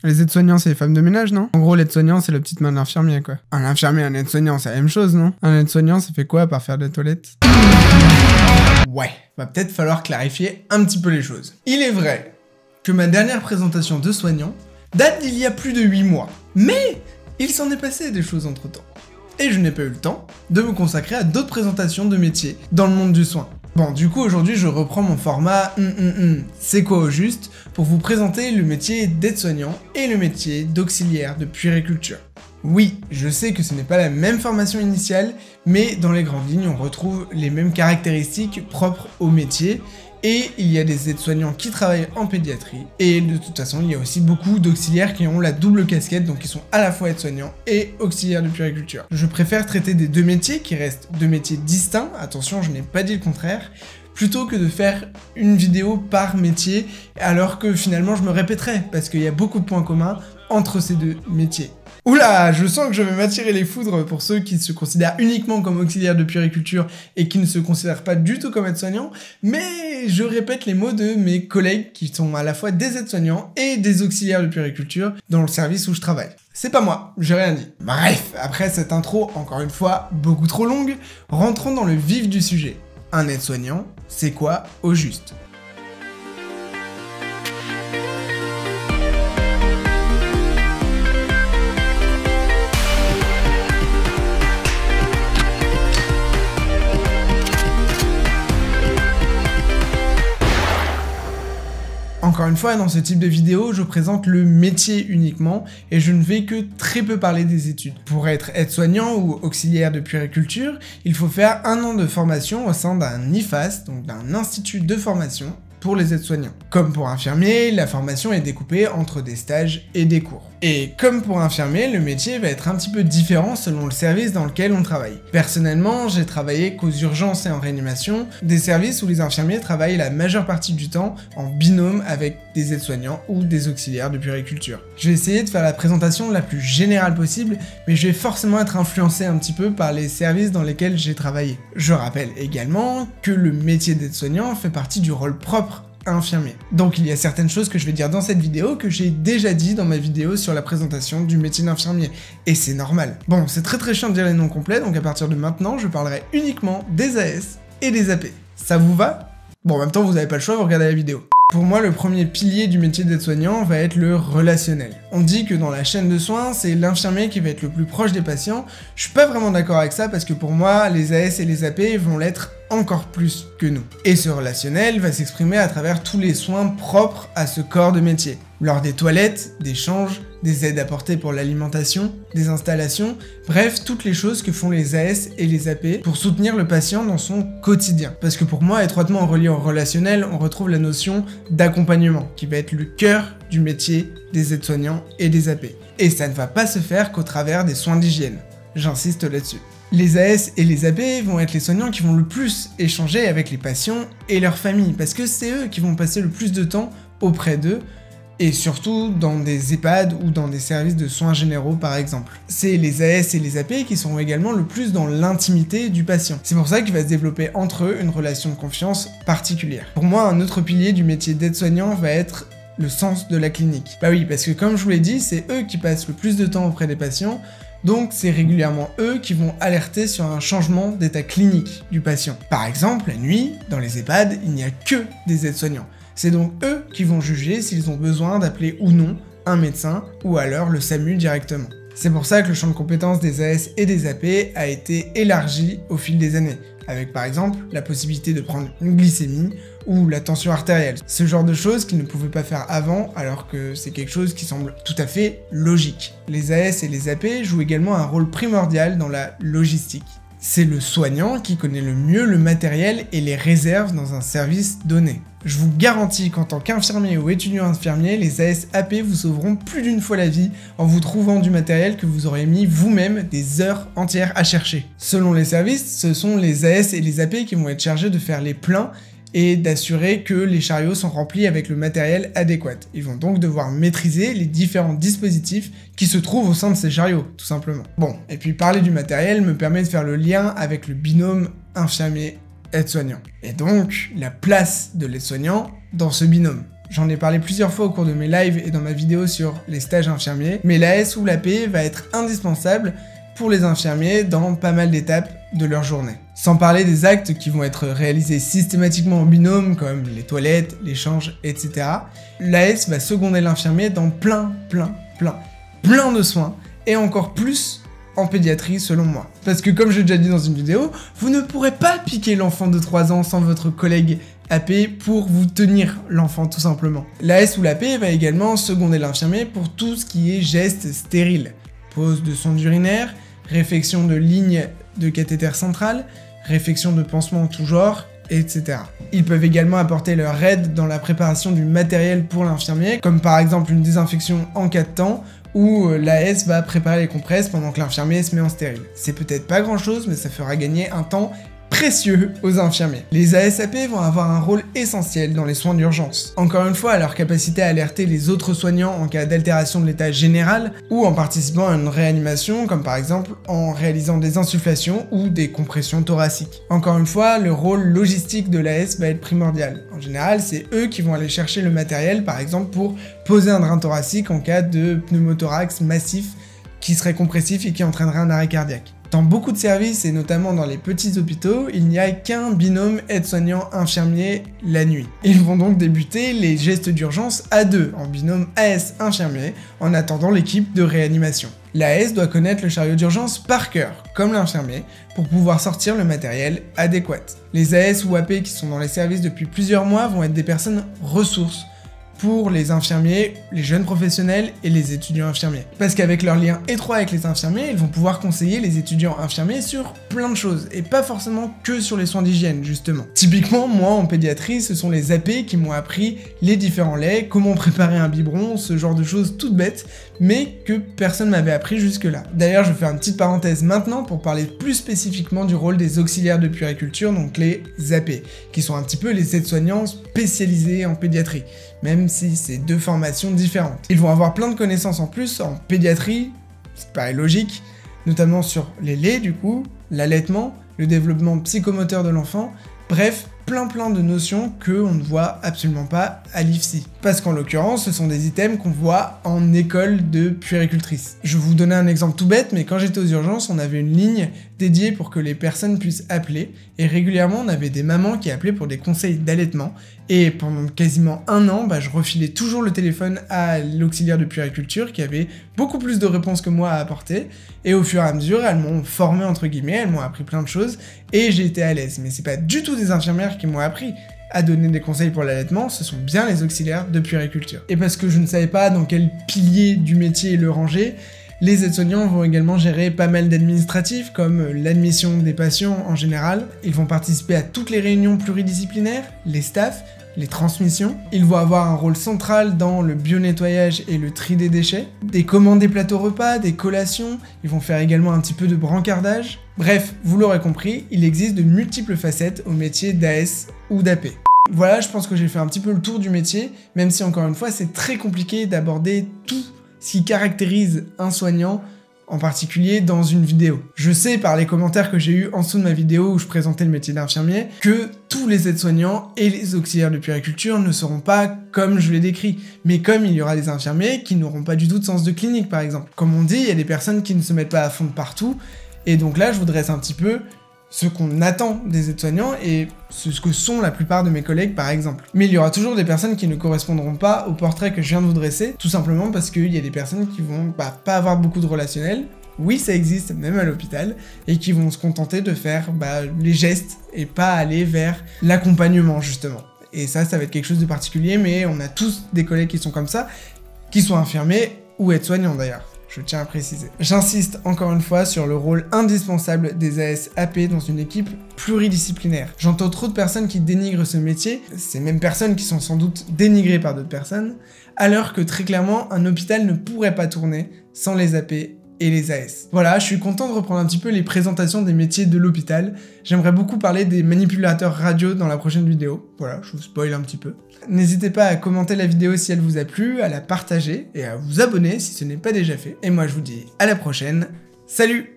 Les aides-soignants, c'est les femmes de ménage, non? En gros, l'aide-soignant, c'est la petite main de l'infirmier, quoi. Un infirmier, un aide-soignant, c'est la même chose, non? Un aide-soignant, ça fait quoi à part faire des toilettes? Ouais, va peut-être falloir clarifier un petit peu les choses. Il est vrai que ma dernière présentation de soignant date d'il y a plus de 8 mois. Mais il s'en est passé des choses entre-temps. Et je n'ai pas eu le temps de me consacrer à d'autres présentations de métiers dans le monde du soin. Bon, du coup, aujourd'hui, je reprends mon format c'est quoi au juste pour vous présenter le métier d'aide-soignant et le métier d'auxiliaire de puériculture. Oui, je sais que ce n'est pas la même formation initiale, mais dans les grandes lignes, on retrouve les mêmes caractéristiques propres au métier. Et il y a des aides-soignants qui travaillent en pédiatrie. Et de toute façon, il y a aussi beaucoup d'auxiliaires qui ont la double casquette, donc qui sont à la fois aides-soignants et auxiliaires de puériculture. Je préfère traiter des deux métiers, qui restent deux métiers distincts, attention, je n'ai pas dit le contraire, plutôt que de faire une vidéo par métier, alors que finalement je me répéterai, parce qu'il y a beaucoup de points communs entre ces deux métiers. Oula, je sens que je vais m'attirer les foudres pour ceux qui se considèrent uniquement comme auxiliaires de puériculture et qui ne se considèrent pas du tout comme aides-soignants, mais je répète les mots de mes collègues qui sont à la fois des aides-soignants et des auxiliaires de puériculture dans le service où je travaille. C'est pas moi, j'ai rien dit. Bref, après cette intro, encore une fois, beaucoup trop longue, rentrons dans le vif du sujet. Un aide-soignant, c'est quoi au juste ? Encore une fois, dans ce type de vidéo, je présente le métier uniquement et je ne vais que très peu parler des études. Pour être aide-soignant ou auxiliaire de puériculture, il faut faire 1 an de formation au sein d'un IFAS, donc d'un institut de formation pour les aides-soignants. Comme pour infirmier, la formation est découpée entre des stages et des cours. Et comme pour infirmier, le métier va être un petit peu différent selon le service dans lequel on travaille. Personnellement, j'ai travaillé qu'aux urgences et en réanimation, des services où les infirmiers travaillent la majeure partie du temps en binôme avec des aides-soignants ou des auxiliaires de puériculture. Je vais essayer de faire la présentation la plus générale possible, mais je vais forcément être influencé un petit peu par les services dans lesquels j'ai travaillé. Je rappelle également que le métier d'aide-soignant fait partie du rôle propre infirmier. Donc il y a certaines choses que je vais dire dans cette vidéo que j'ai déjà dit dans ma vidéo sur la présentation du métier d'infirmier, et c'est normal. Bon, c'est très chiant de dire les noms complets, donc à partir de maintenant, je parlerai uniquement des AS et des AP. Ça vous va? Bon, en même temps, vous n'avez pas le choix, vous regardez la vidéo. Pour moi, le premier pilier du métier d'aide-soignant va être le relationnel. On dit que dans la chaîne de soins, c'est l'infirmier qui va être le plus proche des patients. Je suis pas vraiment d'accord avec ça parce que pour moi, les AS et les AP vont l'être encore plus que nous. Et ce relationnel va s'exprimer à travers tous les soins propres à ce corps de métier. Lors des toilettes, des changes, des aides apportées pour l'alimentation, des installations, bref, toutes les choses que font les AS et les AP pour soutenir le patient dans son quotidien. Parce que pour moi, étroitement relié au relationnel, on retrouve la notion d'accompagnement, qui va être le cœur du métier des aides-soignants et des AP. Et ça ne va pas se faire qu'au travers des soins d'hygiène. J'insiste là-dessus. Les AS et les AP vont être les soignants qui vont le plus échanger avec les patients et leurs familles, parce que c'est eux qui vont passer le plus de temps auprès d'eux, et surtout dans des EHPAD ou dans des services de soins généraux par exemple. C'est les AS et les AP qui seront également le plus dans l'intimité du patient. C'est pour ça qu'il va se développer entre eux une relation de confiance particulière. Pour moi, un autre pilier du métier d'aide-soignant va être le sens de la clinique. Bah oui, parce que comme je vous l'ai dit, c'est eux qui passent le plus de temps auprès des patients, donc c'est régulièrement eux qui vont alerter sur un changement d'état clinique du patient. Par exemple, la nuit, dans les EHPAD, il n'y a que des aides-soignants. C'est donc eux qui vont juger s'ils ont besoin d'appeler ou non un médecin ou alors le SAMU directement. C'est pour ça que le champ de compétences des AS et des AP a été élargi au fil des années, avec par exemple la possibilité de prendre une glycémie ou la tension artérielle. Ce genre de choses qu'ils ne pouvaient pas faire avant, alors que c'est quelque chose qui semble tout à fait logique. Les AS et les AP jouent également un rôle primordial dans la logistique. C'est le soignant qui connaît le mieux le matériel et les réserves dans un service donné. Je vous garantis qu'en tant qu'infirmier ou étudiant infirmier, les AS-AP vous sauveront plus d'une fois la vie en vous trouvant du matériel que vous aurez mis vous-même des heures entières à chercher. Selon les services, ce sont les AS et les AP qui vont être chargés de faire les pleins et d'assurer que les chariots sont remplis avec le matériel adéquat. Ils vont donc devoir maîtriser les différents dispositifs qui se trouvent au sein de ces chariots, tout simplement. Bon, et puis parler du matériel me permet de faire le lien avec le binôme infirmier-aide-soignant. Et donc, la place de l'aide-soignant dans ce binôme. J'en ai parlé plusieurs fois au cours de mes lives et dans ma vidéo sur les stages infirmiers, mais l'AS ou l'AP va être indispensable pour les infirmiers dans pas mal d'étapes de leur journée. Sans parler des actes qui vont être réalisés systématiquement en binôme, comme les toilettes, l'échange, etc. L'AS va seconder l'infirmier dans plein de soins, et encore plus en pédiatrie selon moi. Parce que comme j'ai déjà dit dans une vidéo, vous ne pourrez pas piquer l'enfant de 3 ans sans votre collègue AP pour vous tenir l'enfant tout simplement. L'AS ou l'AP va également seconder l'infirmier pour tout ce qui est gestes stériles. Pose de sonde urinaire, réfection de ligne de cathéter central, réfection de pansement en tout genre, etc. Ils peuvent également apporter leur aide dans la préparation du matériel pour l'infirmier, comme par exemple une désinfection en cas de temps, où l'AS va préparer les compresses pendant que l'infirmier se met en stérile. C'est peut-être pas grand chose, mais ça fera gagner un temps précieux aux infirmiers. Les ASAP vont avoir un rôle essentiel dans les soins d'urgence. Encore une fois, leur capacité à alerter les autres soignants en cas d'altération de l'état général ou en participant à une réanimation, comme par exemple en réalisant des insufflations ou des compressions thoraciques. Encore une fois, le rôle logistique de l'AS va être primordial. En général, c'est eux qui vont aller chercher le matériel, par exemple pour poser un drain thoracique en cas de pneumothorax massif qui serait compressif et qui entraînerait un arrêt cardiaque. Dans beaucoup de services, et notamment dans les petits hôpitaux, il n'y a qu'un binôme aide-soignant-infirmier la nuit. Ils vont donc débuter les gestes d'urgence à deux, en binôme AS-infirmier, en attendant l'équipe de réanimation. L'AS doit connaître le chariot d'urgence par cœur, comme l'infirmier, pour pouvoir sortir le matériel adéquat. Les AS ou AP qui sont dans les services depuis plusieurs mois vont être des personnes ressources, pour les infirmiers, les jeunes professionnels et les étudiants infirmiers. Parce qu'avec leur lien étroit avec les infirmiers, ils vont pouvoir conseiller les étudiants infirmiers sur plein de choses, et pas forcément que sur les soins d'hygiène, justement. Typiquement, moi, en pédiatrie, ce sont les AP qui m'ont appris les différents laits, comment préparer un biberon, ce genre de choses toutes bêtes, mais que personne m'avait appris jusque-là. D'ailleurs, je fais une petite parenthèse maintenant pour parler plus spécifiquement du rôle des auxiliaires de puériculture, donc les AP, qui sont un petit peu les aides-soignants spécialisés en pédiatrie, même si c'est deux formations différentes. Ils vont avoir plein de connaissances en plus en pédiatrie, ça paraît logique, notamment sur les laits du coup, l'allaitement, le développement psychomoteur de l'enfant, bref, plein de notions qu'on ne voit absolument pas à l'IFSI. Parce qu'en l'occurrence, ce sont des items qu'on voit en école de puéricultrice. Je vais vous donner un exemple tout bête, mais quand j'étais aux urgences, on avait une ligne dédiée pour que les personnes puissent appeler, et régulièrement on avait des mamans qui appelaient pour des conseils d'allaitement, et pendant quasiment un an, je refilais toujours le téléphone à l'auxiliaire de puériculture qui avait beaucoup plus de réponses que moi à apporter, et au fur et à mesure, elles m'ont formé entre guillemets, elles m'ont appris plein de choses, et j'ai été à l'aise. Mais c'est pas du tout des infirmières qui m'ont appris à donner des conseils pour l'allaitement, ce sont bien les auxiliaires de puériculture. Et parce que je ne savais pas dans quel pilier du métier le ranger, les aides-soignants vont également gérer pas mal d'administratifs, comme l'admission des patients en général. Ils vont participer à toutes les réunions pluridisciplinaires, les staffs, les transmissions. Ils vont avoir un rôle central dans le bio-nettoyage et le tri des déchets, des commandes des plateaux repas, des collations. Ils vont faire également un petit peu de brancardage. Bref, vous l'aurez compris, il existe de multiples facettes au métier d'AS ou d'AP. Voilà, je pense que j'ai fait un petit peu le tour du métier, même si encore une fois, c'est très compliqué d'aborder tout ce qui caractérise un soignant, en particulier dans une vidéo. Je sais par les commentaires que j'ai eu en dessous de ma vidéo où je présentais le métier d'infirmier que tous les aides-soignants et les auxiliaires de puériculture ne seront pas comme je l'ai décrit, mais comme il y aura des infirmiers qui n'auront pas du tout de sens de clinique par exemple. Comme on dit, il y a des personnes qui ne se mettent pas à fond de partout, et donc là je vous dresse un petit peu ce qu'on attend des aides-soignants et ce que sont la plupart de mes collègues par exemple. Mais il y aura toujours des personnes qui ne correspondront pas au portrait que je viens de vous dresser, tout simplement parce qu'il y a des personnes qui vont pas avoir beaucoup de relationnel, oui ça existe même à l'hôpital, et qui vont se contenter de faire les gestes et pas aller vers l'accompagnement justement. Et ça va être quelque chose de particulier, mais on a tous des collègues qui sont comme ça, qui sont infirmiers ou aides-soignants d'ailleurs. Je tiens à préciser. J'insiste encore une fois sur le rôle indispensable des AS-AP dans une équipe pluridisciplinaire. J'entends trop de personnes qui dénigrent ce métier, ces mêmes personnes qui sont sans doute dénigrées par d'autres personnes, alors que très clairement, un hôpital ne pourrait pas tourner sans les AP et les AS. Voilà, je suis content de reprendre un petit peu les présentations des métiers de l'hôpital. J'aimerais beaucoup parler des manipulateurs radio dans la prochaine vidéo. Voilà, je vous spoil un petit peu. N'hésitez pas à commenter la vidéo si elle vous a plu, à la partager et à vous abonner si ce n'est pas déjà fait. Et moi je vous dis à la prochaine. Salut!